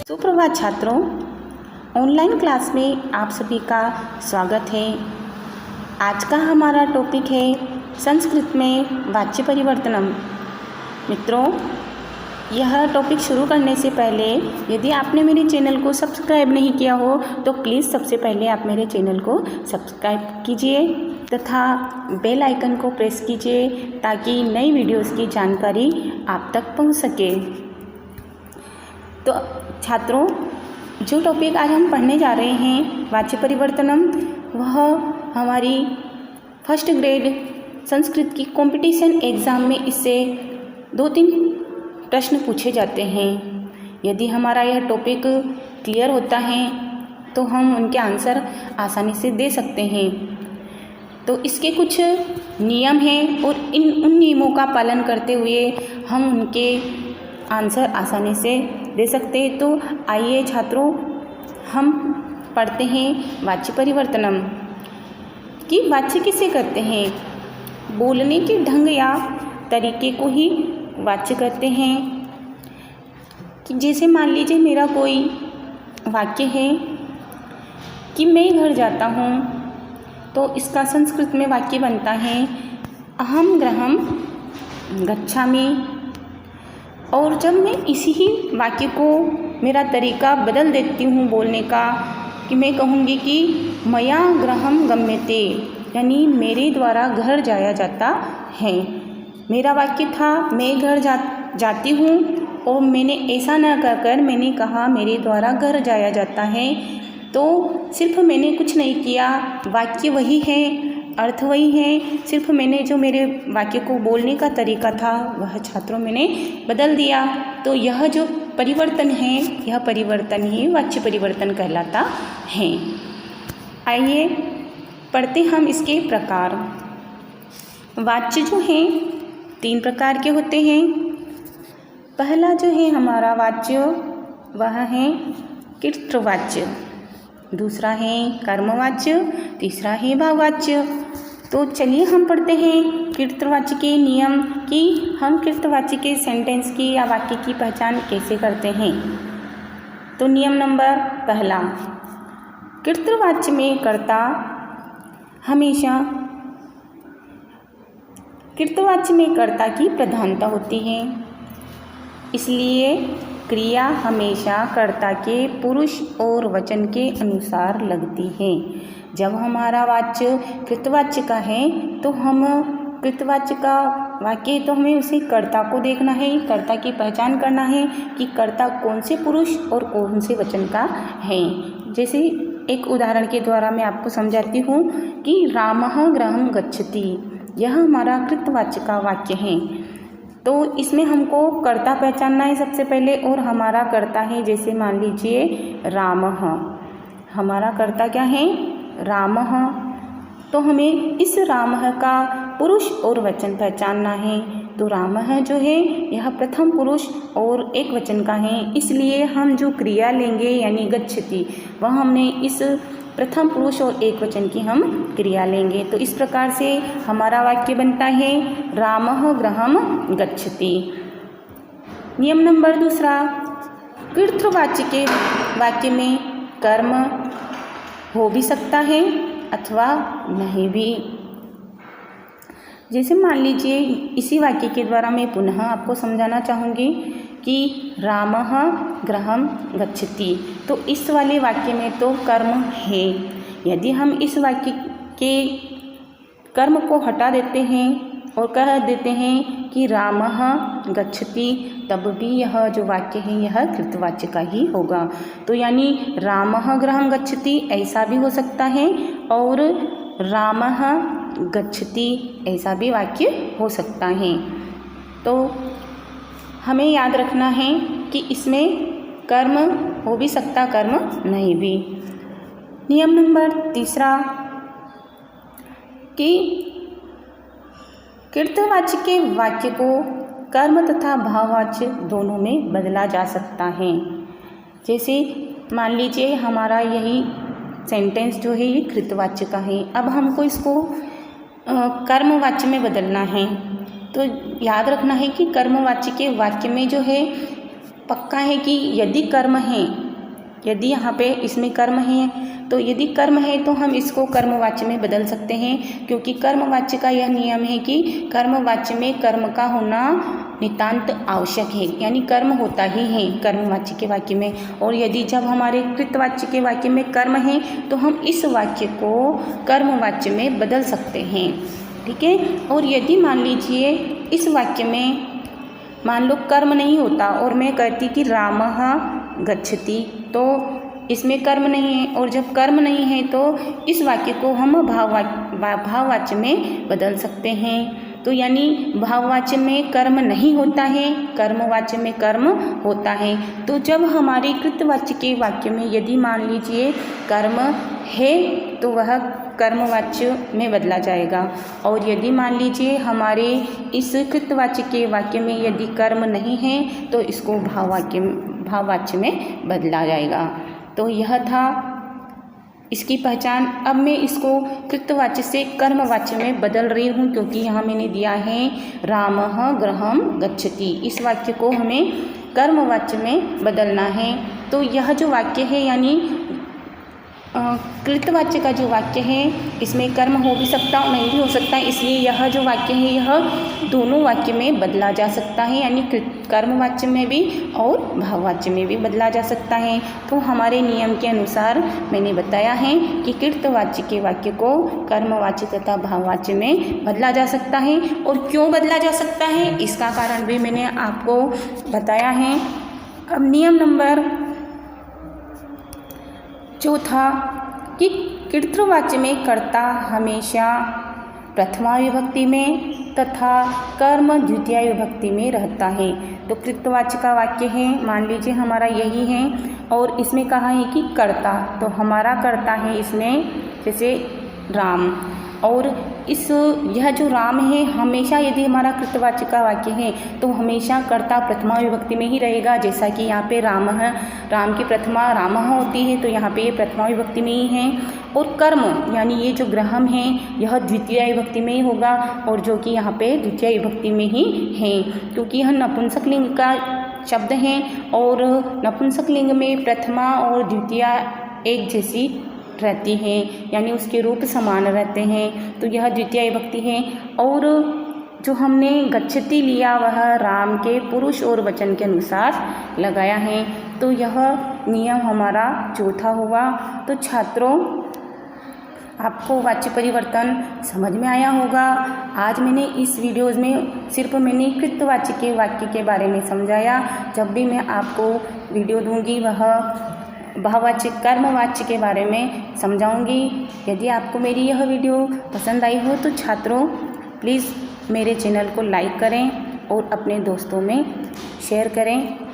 सुप्रभात छात्रों, online class में आप सभी का स्वागत है। आज का हमारा टॉपिक है संस्कृत में वाच्य परिवर्तनम। मित्रों, यह टॉपिक शुरू करने से पहले यदि आपने मेरे चैनल को सब्सक्राइब नहीं किया हो तो प्लीज़ सबसे पहले आप मेरे चैनल को सब्सक्राइब कीजिए तथा बेल आइकन को प्रेस कीजिए ताकि नई वीडियोस की जानकारी आप तक पहुंच सके। तो छात्रों, जो टॉपिक आज हम पढ़ने जा रहे हैं वाच्य परिवर्तनम, वह हमारी फर्स्ट ग्रेड संस्कृत की कंपटीशन एग्ज़ाम में इससे 2-3 प्रश्न पूछे जाते हैं। यदि हमारा यह टॉपिक क्लियर होता है तो हम उनके आंसर आसानी से दे सकते हैं। तो इसके कुछ नियम हैं और उन नियमों का पालन करते हुए हम उनके आंसर आसानी से दे सकते हैं। तो आइए छात्रों, हम पढ़ते हैं वाच्य परिवर्तनम कि वाच्य किसे कहते हैं। बोलने के ढंग या तरीके को ही वाच्य कहते हैं। कि जैसे मान लीजिए मेरा कोई वाक्य है कि मैं घर जाता हूँ, तो इसका संस्कृत में वाक्य बनता है अहम गृहम गच्छामि। और जब मैं इसी ही वाक्य को मेरा तरीका बदल देती हूँ बोलने का कि मैं कहूँगी कि मया गृहम गम्यते, यानी मेरे द्वारा घर जाया जाता है। मेरा वाक्य था मैं घर जाती हूँ और मैंने ऐसा ना कहकर मैंने कहा मेरे द्वारा घर जाया जाता है। तो सिर्फ मैंने कुछ नहीं किया, वाक्य वही है, अर्थ वही है, सिर्फ मैंने जो मेरे वाक्य को बोलने का तरीका था वह छात्रों मैंने बदल दिया। तो यह जो परिवर्तन है, यह परिवर्तन ही वाच्य परिवर्तन कहलाता है। आइए पढ़ते हम इसके प्रकार। वाच्य जो हैं 3 प्रकार के होते हैं। पहला जो है हमारा वाच्य वह है कृतवाच्य, दूसरा है कर्मवाच्य, तीसरा है भाववाच्य। तो चलिए हम पढ़ते हैं कृतवाच्य के नियम कि हम कृतवाच्य के सेंटेंस की या वाक्य की पहचान कैसे करते हैं। तो नियम नंबर पहला, कृतवाच्य में कर्ता हमेशा कृतवाच्य में कर्ता की प्रधानता होती है, इसलिए क्रिया हमेशा कर्ता के पुरुष और वचन के अनुसार लगती है। जब हमारा वाच्य कृतवाच्य का है तो हम कृतवाच्य का वाक्य तो हमें उसे कर्ता को देखना है, कर्ता की पहचान करना है कि कर्ता कौन से पुरुष और कौन से वचन का है। जैसे एक उदाहरण के द्वारा मैं आपको समझाती हूँ कि रामः गृहं गच्छति, यह हमारा कृतवाच्य का वाक्य है। तो इसमें हमको कर्ता पहचानना है सबसे पहले, और हमारा कर्ता है जैसे मान लीजिए रामः, हमारा कर्ता क्या है रामः। तो हमें इस रामः का पुरुष और वचन पहचानना है। तो रामः जो है यह प्रथम पुरुष और एक वचन का है, इसलिए हम जो क्रिया लेंगे यानी गच्छति, वह हमने इस प्रथम पुरुष और एक वचन की हम क्रिया लेंगे। तो इस प्रकार से हमारा वाक्य बनता है रामः गृहं गच्छति। नियम नंबर दूसरा, कृतवाच्य के वाक्य में कर्म हो भी सकता है अथवा नहीं भी। जैसे मान लीजिए इसी वाक्य के द्वारा मैं पुनः आपको समझाना चाहूँगी कि रामः गृहं गच्छति। तो इस वाले वाक्य में तो कर्म है। यदि हम इस वाक्य के कर्म को हटा देते हैं और कह देते हैं कि रामः गच्छति, तब भी यह जो वाक्य है यह कृतवाच्य का ही होगा। तो यानी रामः गृहं गच्छति ऐसा भी हो सकता है और रामः गच्छति ऐसा भी वाक्य हो सकता है। तो हमें याद रखना है कि इसमें कर्म हो भी सकता, कर्म नहीं भी। नियम नंबर तीसरा कि कृतवाच्य के वाक्य को कर्म तथा भाववाच्य दोनों में बदला जा सकता है। जैसे मान लीजिए हमारा यही सेंटेंस जो है ये कृतवाच्य का है, अब हमको इसको कर्मवाच्य में बदलना है। तो याद रखना है कि कर्मवाच्य के वाक्य में जो है पक्का है कि यदि कर्म है, यदि यहाँ पे इसमें कर्म है तो यदि कर्म है तो हम इसको कर्मवाच्य में बदल सकते हैं, क्योंकि कर्मवाच्य का यह नियम है कि कर्मवाच्य में कर्म का होना नितांत आवश्यक है, यानी कर्म होता ही है कर्मवाच्य के वाक्य में। और यदि जब हमारे कृतवाच्य के वाक्य में कर्म है तो हम इस वाक्य को कर्मवाच्य में बदल सकते हैं, ठीक है। और यदि मान लीजिए इस वाक्य में मान लो कर्म नहीं होता और मैं कहती कि रामः गच्छति, तो इसमें कर्म नहीं है, और जब कर्म नहीं है तो इस वाक्य को हम भाववाच्य में बदल सकते हैं। तो यानी भाववाच्य में कर्म नहीं होता है, कर्मवाच्य में कर्म होता है। तो जब हमारे कृतवाच्य के वाक्य में यदि मान लीजिए कर्म है तो वह कर्मवाच्य में बदला जाएगा, और यदि मान लीजिए हमारे इस कृतवाच्य के वाक्य में यदि कर्म नहीं है तो इसको भाववाच्य में बदला जाएगा। तो यह था इसकी पहचान। अब मैं इसको कृतवाच्य से कर्मवाच्य में बदल रही हूँ, क्योंकि यहाँ मैंने दिया है रामः गृहं गच्छति, इस वाक्य को हमें कर्मवाच्य में बदलना है। तो यह जो वाक्य है यानी कृतवाच्य का जो वाक्य है इसमें कर्म हो भी सकता और नहीं भी हो सकता है, इसलिए यह जो वाक्य है यह दोनों वाक्य में बदला जा सकता है, यानी कर्मवाच्य में भी और भाववाच्य में भी बदला जा सकता है। तो हमारे नियम के अनुसार मैंने बताया है कि कृतवाच्य के वाक्य को कर्मवाच्य तथा भाववाच्य में बदला जा सकता है, और क्यों बदला जा सकता है इसका कारण भी मैंने आपको बताया है। अब नियम नंबर चौथा कि कृतवाच्य में कर्ता हमेशा प्रथमा विभक्ति में तथा कर्म द्वितीय विभक्ति में रहता है। तो कृतवाच्य का वाक्य है, मान लीजिए हमारा यही है, और इसमें कहा है कि कर्ता, तो हमारा कर्ता है इसमें जैसे राम, और यह जो राम है हमेशा यदि हमारा कृतवाच्य का वाक्य है तो हमेशा कर्ता प्रथमा विभक्ति में ही रहेगा, जैसा कि यहाँ पे राम है, राम की प्रथमा रामः होती है तो यहाँ पे ये प्रथमा विभक्ति में ही है। और कर्म यानी ये जो गृहम है यह द्वितीय विभक्ति में ही होगा, और जो कि यहाँ पे द्वितीय विभक्ति में ही है, क्योंकि यह नपुंसक लिंग का शब्द है, और नपुंसक लिंग में प्रथमा और द्वितीय एक जैसी रहती है, यानी उसके रूप समान रहते हैं, तो यह द्वितीय विभक्ति है। और जो हमने गच्छति लिया वह राम के पुरुष और वचन के अनुसार लगाया है, तो यह नियम हमारा चौथा हुआ। तो छात्रों आपको वाच्य परिवर्तन समझ में आया होगा। आज मैंने इस वीडियोस में सिर्फ मैंने कृतवाच्य के वाक्य के बारे में समझाया। जब भी मैं आपको वीडियो दूंगी वह भाववाच्य कर्मवाच्य के बारे में समझाऊंगी। यदि आपको मेरी यह वीडियो पसंद आई हो तो छात्रों प्लीज़ मेरे चैनल को लाइक करें और अपने दोस्तों में शेयर करें।